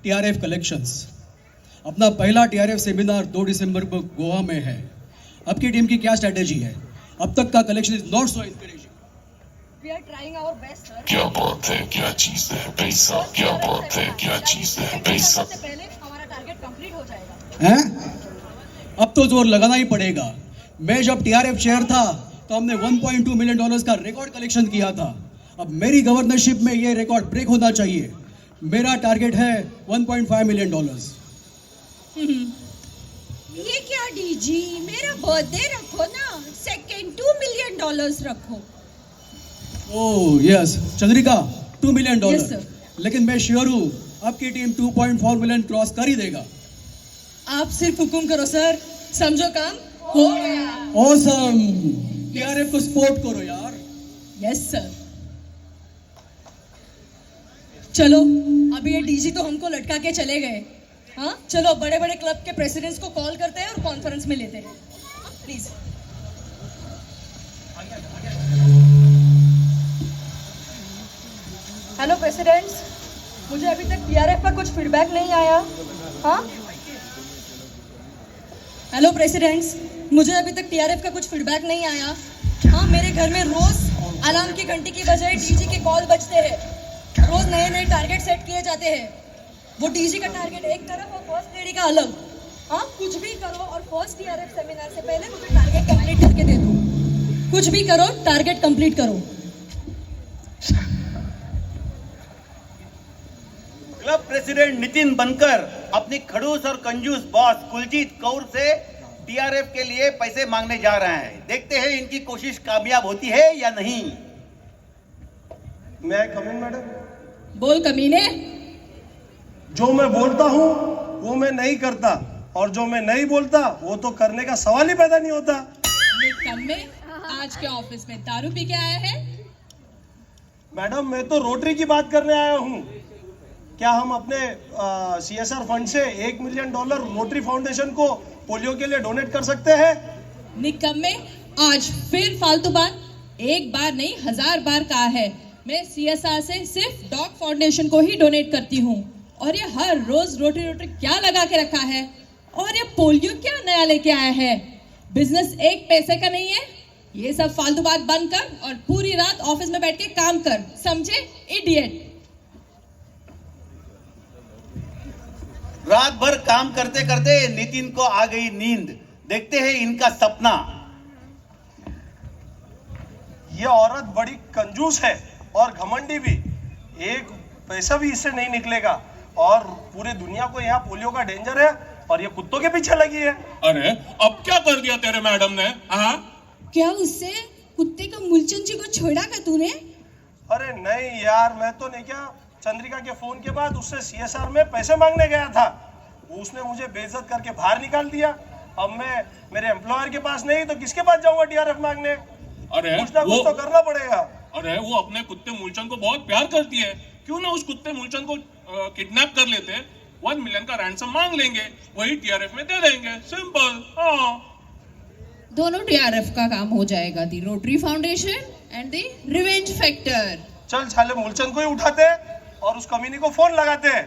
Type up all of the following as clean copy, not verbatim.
TRF collections. अपना पहला TRF seminar 2 दिसंबर को गोवा में है। आपकी टीम की क्या स्ट्रेटेजी है? अब तक का collection is not so encouraging. We are trying our best, sir. क्या बात है, क्या चीज है पैसा, क्या बात है, क्या चीज है पैसा। सबसे पहले हमारा टारगेट कंप्लीट हो जाएगा। हैं? अब तो जोर लगाना ही पड़ेगा। मैं जब टीआरएफ चेयर था तो हमने 1.2 मिलियन डॉलर्स का रिकॉर्ड कलेक्शन किया था। अब मेरी गवर्नरशिप में ये रिकॉर्ड ब्रेक होना चाहिए। मेरा टारगेट है 1.5 मिलियन डॉलर्स। ये क्या डीजी, मेरा बर्थडे रखो ना, सेकंड 2 मिलियन डॉलर्स रखो। Oh yes Chandrika, 2 million Yes, dollar. sir. लेकिन मैं श्योर हूँ आपकी टीम 2.4 मिलियन क्रॉस कर ही देगा। आप सिर्फ हुकुम करो सर, समझो काम हो गया। ऑसम, टीआरएफ को सपोर्ट करो यार। Yes sir. चलो अभी ये डीजी तो हमको लटका के चले गए। हाँ चलो बड़े बड़े क्लब के प्रेसिडेंट्स को कॉल करते हैं और कॉन्फ्रेंस में लेते हैं। प्लीज। हेलो प्रेसिडेंट्स, मुझे अभी तक टीआरएफ का कुछ फीडबैक नहीं आया। हाँ हेलो प्रेसिडेंट्स, मुझे अभी तक टीआरएफ का कुछ फीडबैक नहीं आया। हाँ मेरे घर में रोज अलार्म की घंटी की बजाय डीजी के कॉल बजते हैं। रोज नए नए टारगेट सेट किए जाते हैं। वो डीजी का टारगेट एक तरफ और फर्स्ट लेडी का अलग। हाँ कुछ भी करो और फर्स्ट टीआरएफ सेमिनार से पहले मुझे टारगेट कंप्लीट करके दे दो। कुछ भी करो, टारगेट कंप्लीट करो। क्लब प्रेसिडेंट नितिन बनकर अपनी खड़ूस और कंजूस बॉस कुलजीत कौर से टीआरएफ के लिए पैसे मांगने जा रहे हैं। देखते हैं इनकी कोशिश कामयाब होती है या नहीं। मैं कम इन मैडम। बोल कमीने। जो मैं बोलता हूँ वो मैं नहीं करता, और जो मैं नहीं बोलता वो तो करने का सवाल ही पैदा नहीं होता। निकम्मे, आज के ऑफिस में दारू पी के आया है? मैडम मैं तो रोटरी की बात करने आया हूँ। क्या हम अपने सीएसआर फंड से 1 मिलियन डॉलर रोटरी फाउंडेशन को पोलियो के लिए डोनेट कर सकते हैं? निकम्मे, आज फिर फालतू बात। एक बार नहीं 1000 बार कहा है, मैं सीएसआर से सिर्फ डॉग फाउंडेशन को ही डोनेट करती हूँ। और ये हर रोज रोटरी रोटरी क्या लगा के रखा है? और ये पोलियो क्या नया लेके आया है? बिजनेस एक पैसे का नहीं है। ये सब फालतू बात बंद कर और पूरी रात ऑफिस में बैठ के काम कर, समझे इडियट। रात भर काम करते करते नितिन को आ गई नींद। देखते हैं इनका सपना। ये औरत बड़ी कंजूस है और घमंडी भी। एक पैसा भी इससे नहीं निकलेगा, और पूरी दुनिया को यहाँ पोलियो का डेंजर है और ये कुत्तों के पीछे लगी है। अरे अब क्या कर दिया तेरे मैडम ने? हाँ क्या उससे कुत्ते का मूलचंद जी को छोड़ा का तूने? अरे नहीं यार, मैं तो नहीं। क्या चंद्रिका के फोन के बाद उससे सीएसआर में पैसे मांगने गया था, उसने मुझे बेइज्जत करके बाहर निकाल दिया। अब मैं मेरे एम्प्लॉयर के पास नहीं तो किसके पास जाऊंगा टीआरएफ मांगने? अरे कुछ ना कुछ तो करना पड़ेगा। अरे वो अपने कुत्ते मूलचंद को बहुत प्यार करती है। क्यों ना उस कुत्ते मूलचंद को किडनैप कर लेते हैं, 1 मिलियन का रैंसम मांग लेंगे, वही टीआरएफ में दे देंगे। सिंपल। हाँ दोनों टीआरएफ का काम हो जाएगा, the Rotary Foundation and the revenge factor. चल साले मूलचंद को ही उठाते और उस कमीनी को फोन लगाते हैं।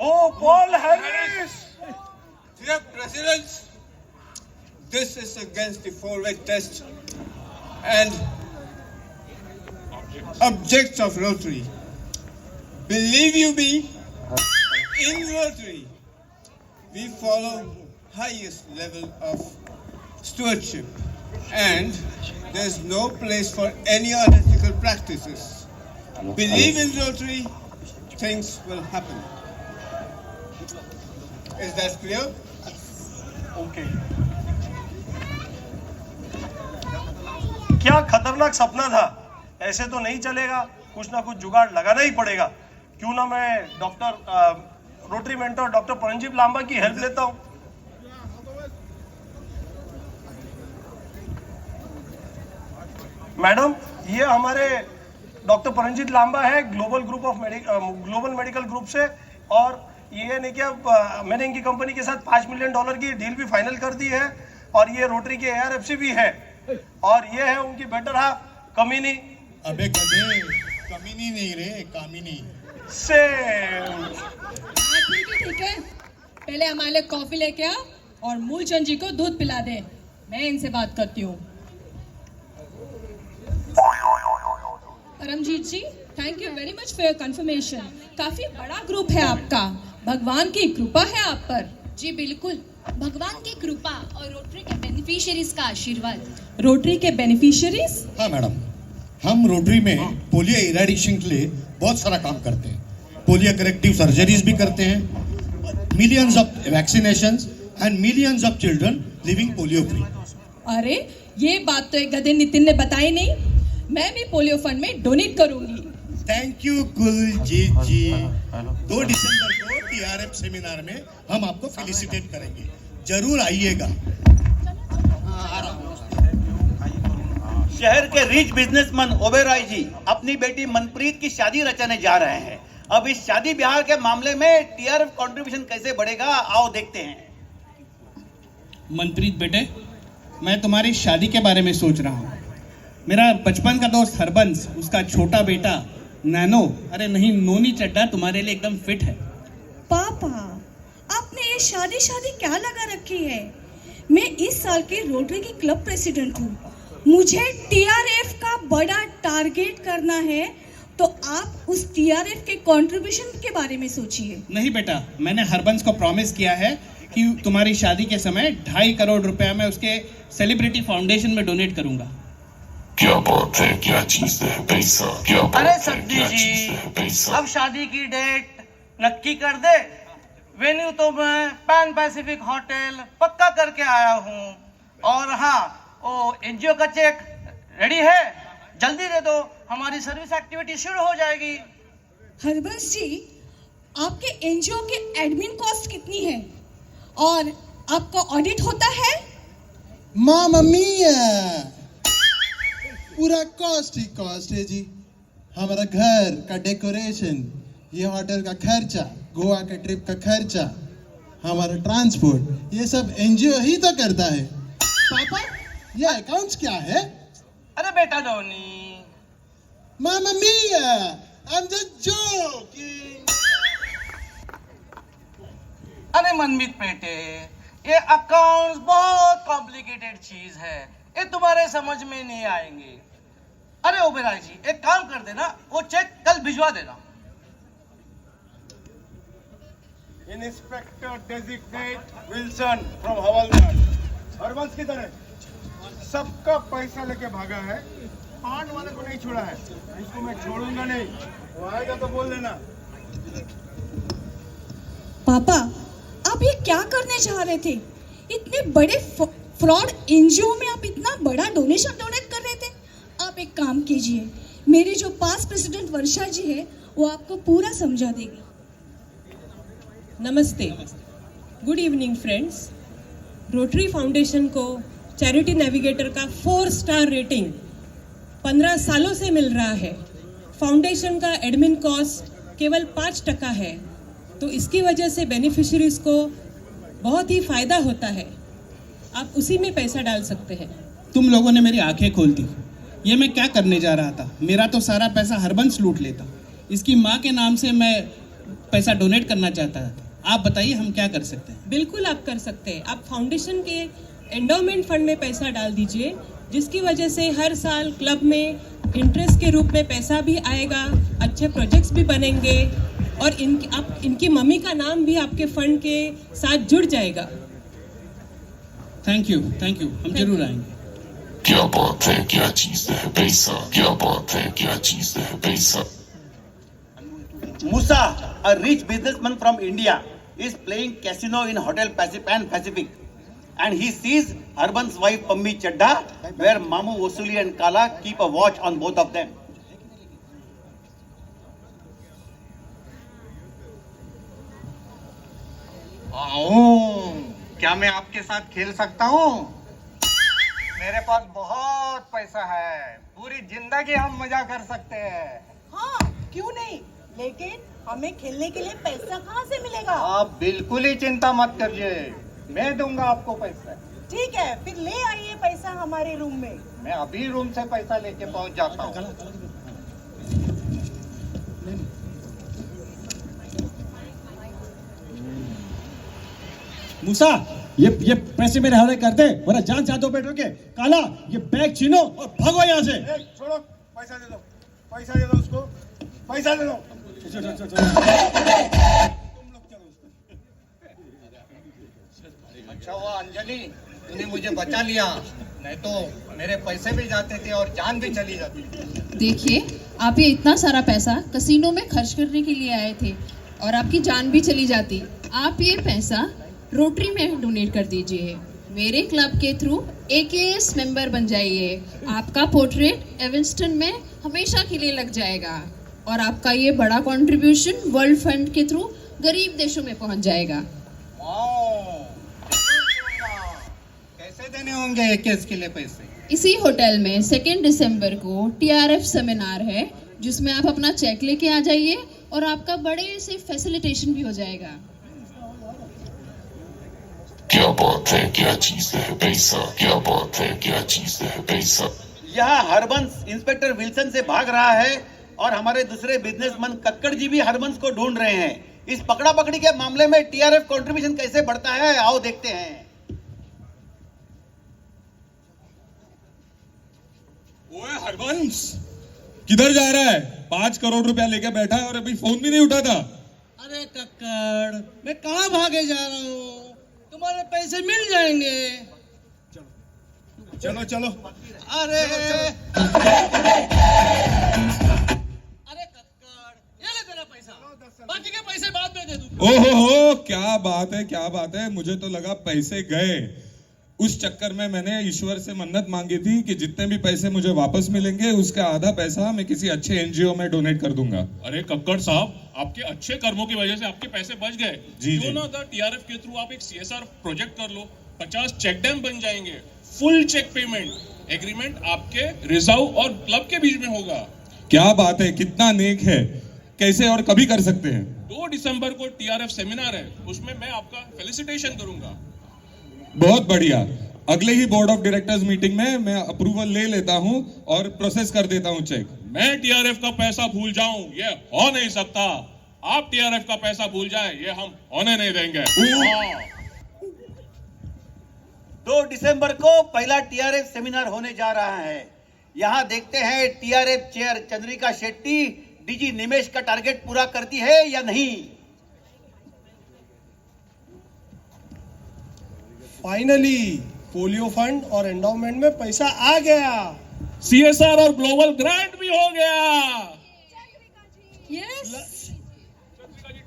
Oh Paul Harris. Dear Presidents, this is against the four-way test and objects of Rotary. Believe you me, in Rotary, we follow highest level of stewardship and there's no place for any unethical practices. Believe in Rotary, things will happen. Is that clear? Okay. क्या खतरनाक सपना था। ऐसे तो नहीं चलेगा, कुछ ना कुछ जुगाड़ लगाना ही पड़ेगा। क्यों ना मैं Rotary mentor doctor Paramjit Lamba की हेल्प लेता हूं। मैडम ये हमारे डॉक्टर परमजीत लांबा है ग्लोबल मेडिकल ग्रुप से, और ये नहीं क्या मैंने इनकी कंपनी के साथ 5 मिलियन डॉलर की डील भी फाइनल कर दी है, और ये रोटरी के ARFC भी है, और ये है उनकी बेटर हाफ कमीनी। अबे गधे, कमीनी नहीं रे, कामिनी। से पहले हमारे लिए कॉफी लेके आ और मूलचंद जी को दूध पिला दे, मैं इनसे बात करती हूँ। Paramjeet ji, thank you very much for your confirmation. काफी बड़ा ग्रुप है आपका, भगवान की कृपा है आप पर। जी बिल्कुल, भगवान की कृपा और रोटरी के बेनिफिशियरीज का आशीर्वाद। रोटरी के बेनिफिशियरीज? हाँ मैडम, हम रोटरी में पोलियो इरेडिकेशन के लिए बहुत सारा काम करते हैं। पोलियो करेक्टिव सर्जरीज भी करते हैं, millions of vaccinations and millions of children living polio free. अरे ये बात तो एक गधे नितिन ने बताई नहीं। मैं भी पोलियो फंड में डोनेट करूंगी। थैंक यू कुलजीत जी। 2 दिसंबर को टीआरएफ सेमिनार में हम आपको फेलिसिटेट करेंगे, जरूर आइएगा। शहर के रिच बिजनेसमैन ओबेरॉय जी अपनी बेटी मनप्रीत की शादी रचाने जा रहे हैं। अब इस शादी ब्याह के मामले में टीआरएफ कंट्रीब्यूशन कैसे बढ़ेगा, आओ देखते हैं। मनप्रीत बेटे, मैं तुम्हारी शादी के बारे में सोच रहा हूँ। मेरा बचपन का दोस्त हरबंस, उसका छोटा बेटा नैनो, अरे नहीं नोनी चड्डा तुम्हारे लिए एकदम फिट है। पापा, आपने ये शादी क्या लगा रखी है? मैं इस साल के रोटरी की क्लब प्रेसिडेंट हूँ। मुझे टीआरएफ का बड़ा टारगेट करना है, तो आप उस टीआरएफ के कंट्रीब्यूशन के बारे में सोचिए। नहीं बेटा, मैंने हरबंस को प्रॉमिस किया है कि तुम्हारी शादी के समय 2.5 करोड़ रुपया मैं उसके सेलिब्रिटी फाउंडेशन में डोनेट करूंगा। क्या बात है, क्या चीज है पैसा, क्या अरे बात है, सब्जी क्या जी, चीज है पैसा। अब शादी की डेट नक्की कर दे। वेन्यू तो मैं पैन पैसिफिक होटल पक्का करके आया हूँ। और हाँ, वो एनजीओ का चेक रेडी है, जल्दी दे दो, हमारी सर्विस एक्टिविटी शुरू हो जाएगी। हरबंस जी, आपके एनजीओ के एडमिन कॉस्ट कितनी है और आपका ऑडिट होता है? मामा मिया, पूरा कॉस्ट ही कॉस्ट है जी। हमारा घर का डेकोरेशन, ये होटल का खर्चा, गोवा का ट्रिप का खर्चा, हमारा ट्रांसपोर्ट, ये सब एनजीओ ही तो करता है। पापा, ये अकाउंट्स क्या है? अरे बेटा धोनी, मामा मिया, आई एम जस्ट जोकिंग। अरे मनमीत बेटे, ये अकाउंट्स बहुत कॉम्प्लिकेटेड चीज है, ये तुम्हारे समझ में नहीं आएंगे। अरे ओबेरॉय जी, एक काम कर देना, वो चेक कल भिजवा देना। इंस्पेक्टर डेजिग्नेट विल्सन फ्रॉम हवलदार, हरबंस की तरह सबका पैसा लेके भागा है, पान वाले को नहीं छोड़ा है। इसको मैं छोड़ूंगा नहीं, वो आएगा तो बोल देना। पापा, आप ये क्या करने जा रहे थे? इतने बड़े फ्रॉड एनजीओ में आप इतना बड़ा डोनेशन डोनेट कर रहे थे। आप एक काम कीजिए, मेरी जो पास्ट प्रेसिडेंट वर्षा जी है, वो आपको पूरा समझा देगी। नमस्ते, good evening friends. Rotary foundation को चैरिटी नेविगेटर का 4 स्टार रेटिंग 15 सालों से मिल रहा है। फाउंडेशन का एडमिन कॉस्ट केवल 5% है, तो इसकी वजह से बेनिफिशियरीज को बहुत ही फायदा होता है। आप उसी में पैसा डाल सकते हैं। तुम लोगों ने मेरी आंखें खोल दी। ये मैं क्या करने जा रहा था? मेरा तो सारा पैसा हरबंस लूट लेता। इसकी माँ के नाम से मैं पैसा डोनेट करना चाहता था। आप बताइए हम क्या कर सकते हैं? बिल्कुल आप कर सकते हैं। आप फाउंडेशन के एंडोमेंट फंड में पैसा डाल दीजिए, जिसकी वजह से हर साल क्लब में इंटरेस्ट के रूप में पैसा भी आएगा, अच्छे प्रोजेक्ट्स भी बनेंगे और इनकी मम्मी का नाम भी आपके फंड के साथ जुड़ जाएगा। थैंक यू, हम जरूर आएंगे। क्या बात है, क्या चीज है पैसा, क्या बात है, क्या चीज है पैसा। Musa, a rich businessman from India, is playing casino in Hotel Pan Pacific, and he sees Harbans' wife Pammi Chadda, where Mamu Vasuli and Kala keep a watch on both of them. क्या मैं आपके साथ खेल सकता हूँ? मेरे पास बहुत पैसा है, पूरी जिंदगी हम मजा कर सकते हैं। हाँ, क्यों नहीं, लेकिन हमें खेलने के लिए पैसा कहाँ से मिलेगा? आप बिल्कुल ही चिंता मत करिए, मैं दूंगा आपको पैसा। ठीक है, फिर ले आइए पैसा हमारे रूम में। मैं अभी रूम से पैसा लेके पहुंच जाता हूँ। मूसा ये पैसे मेरे हवाले कर दे वरना जान चाहते हो बेटो के। काला ये बैग छीनो और भागो यहाँ से। छोड़ो, पैसा दे दो, पैसा दे दो उसको, पैसा दे दो। अच्छा हुआ अंजलि तूने मुझे बचा लिया, नहीं तो मेरे पैसे भी जाते थे और जान भी चली जाती। देखिए, आप ये इतना सारा पैसा कसिनो में खर्च करने के लिए आए थे और आपकी जान भी चली जाती। आप ये पैसा रोटरी में डोनेट कर दीजिए। मेरे क्लब के थ्रू AKS मेंबर बन जाइए। आपका पोर्ट्रेट एवंस्टन में हमेशा के लिए लग जाएगा और आपका ये बड़ा कंट्रीब्यूशन वर्ल्ड फंड के थ्रू गरीब देशों में पहुंच जाएगा। कैसे देने होंगे AKS के लिए पैसे? इसी होटल में 2 दिसंबर को TRF सेमिनार है जिसमें आप अपना चेक लेके आ जाइए और आपका बड़े से फैसिलिटेशन भी हो जाएगा। क्या बात है, क्या चीज है पैसा, क्या बात है, क्या चीज है पैसा। यहाँ हरबंस इंस्पेक्टर विल्सन से भाग रहा है और हमारे दूसरे बिजनेसमैन कक्कड़ जी भी हरबंस को ढूंढ रहे हैं। इस पकड़ा पकड़ी के मामले में TRF कंट्रीब्यूशन कैसे बढ़ता है, आओ देखते हैं। ओए हरबंस किधर जा रहा है? 5 करोड़ रुपया लेके बैठा है और अभी फोन भी नहीं उठाता। अरे कक्कड़, मैं कहाँ भागे जा रहा हूँ? तुम्हारे पैसे मिल जाएंगे। चलो चलो। अरे कक्कड़, ये ले तेरा पैसा, बाकी के पैसे बाद में दे दूँ। ओहो हो, क्या बात है, क्या बात है। मुझे तो लगा पैसे गए। उस चक्कर में मैंने ईश्वर से मन्नत मांगी थी कि जितने भी पैसे मुझे वापस मिलेंगे उसका आधा पैसा मैं किसी अच्छे NGO में डोनेट कर दूंगा। अरे कक्कड़ साहब, आपके अच्छे कर्मों की वजह से आपके पैसे बच गए। जी, क्यों ना था TRF के थ्रू आप एक CSR प्रोजेक्ट कर लो, 50 चेक डैम बन जाएंगे। फुल चेक पेमेंट एग्रीमेंट आपके रिजर्व और क्लब के बीच में होगा। क्या बात है, कितना नेक है। कैसे और कभी कर सकते हैं? 2 दिसंबर को TRF सेमिनार है, उसमें मैं आपका फेलिसिटेशन करूंगा। बहुत बढ़िया। अगले ही बोर्ड ऑफ डायरेक्टर्स मीटिंग में मैं अप्रूवल ले लेता हूं और प्रोसेस कर देता हूं चेक। मैं TRF का पैसा भूल जाऊं ये हो नहीं सकता। आप TRF का पैसा भूल जाए ये हम होने नहीं देंगे। 2 दिसंबर को पहला TRF सेमिनार होने जा रहा है। यहाँ देखते हैं TRF chair Chandrika Shetty DG निमेश का टारगेट पूरा करती है या नहीं। फाइनली पोलियो फंड और एंडोमेंट में पैसा आ गया। CSR और ग्लोबल ग्रांट भी हो गया।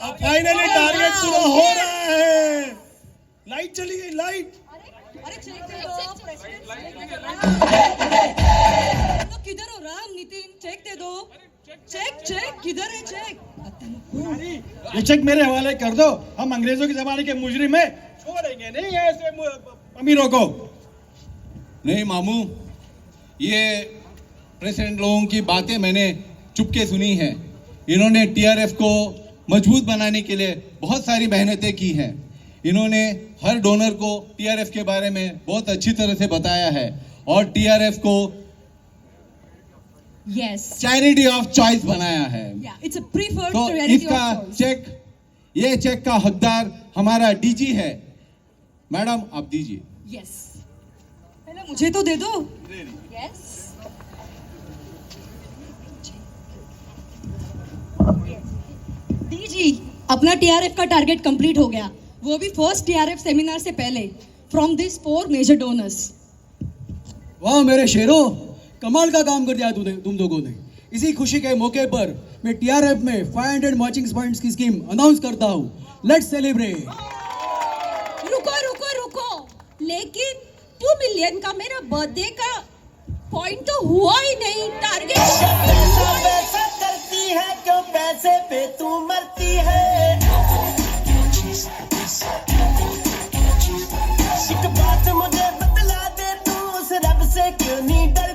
अब फाइनली टारगेट पूरा हो रहा है। लाइट चली गई, लाइट। तो किधर हो राम नितिन, चेक दे दो। चेक किधर है चेक? ये चेक मेरे हवाले कर दो। हम अंग्रेजों के जमाने के मुजरिम हैं, छोड़ेंगे नहीं ऐसे अमीरों को। नहीं मामू, ये प्रेसिडेंट लोगों की बातें मैंने चुपके सुनी हैं। इन्होंने TRF को मजबूत बनाने के लिए बहुत सारी मेहनतें की हैं। इन्होंने हर डोनर को TRF के बारे में बहुत अच्छी तरह से बताया है और TRF को चैरिटी ऑफ चॉइस बनाया है। It's a preferred तो charity इसका of choice. चेक, ये चेक का हकदार हमारा DG है। मैडम आप दीजिए। Yes. पहले मुझे तो दे दो। Yes. DG, अपना TRF का टारगेट कंप्लीट हो गया, वो भी फर्स्ट TRF सेमिनार से पहले, फ्रॉम दिस 4 मेजर डोनर्स। वाह मेरे शेरों, कमाल का काम कर दिया तुम लोगों ने। इसी खुशी के मौके पर मैं TRF में 500 मार्चिंग पॉइंट्स की स्कीम अनाउंस करता हूँ। Let's celebrate. रुको, लेकिन 2 मिलियन का मेरा बर्थडे का पॉइंट तो हुआ ही नहीं। टारगेट करती है क्यों पैसे पे तू मरती है। एक बात मुझे बतला दे, तू उस रब से क्यों नहीं डरती।